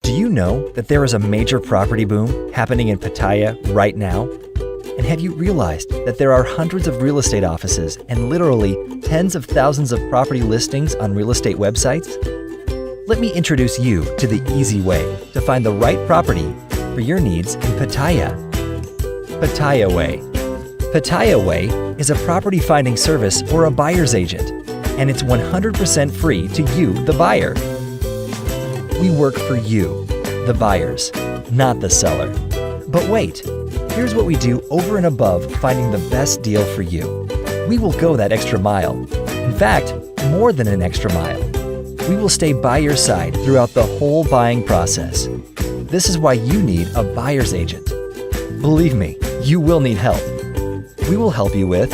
Do you know that there is a major property boom happening in Pattaya right now? And have you realized that there are hundreds of real estate offices and literally tens of thousands of property listings on real estate websites? Let me introduce you to the easy way to find the right property for your needs in Pattaya. Pattaya Way. Pattaya Way is a property finding service or a buyer's agent, and it's 100% free to you, the buyer. We work for you, the buyers, not the seller. But wait, here's what we do over and above finding the best deal for you. We will go that extra mile. In fact, more than an extra mile. We will stay by your side throughout the whole buying process. This is why you need a buyer's agent. Believe me, you will need help. We will help you with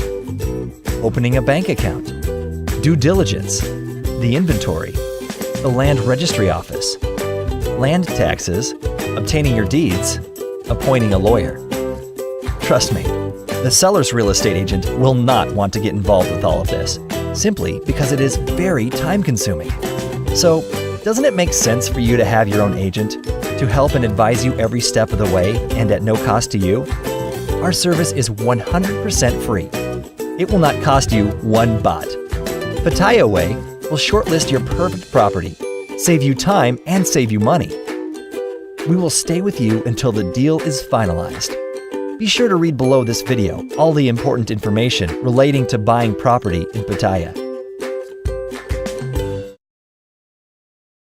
opening a bank account, due diligence, the inventory, the land registry office, land taxes, obtaining your deeds, appointing a lawyer. Trust me, the seller's real estate agent will not want to get involved with all of this, simply because it is very time-consuming. So, doesn't it make sense for you to have your own agent to help and advise you every step of the way and at no cost to you? Our service is 100% free. It will not cost you one baht. Pattaya Way will shortlist your perfect property, save you time and save you money. We will stay with you until the deal is finalized. Be sure to read below this video all the important information relating to buying property in Pattaya.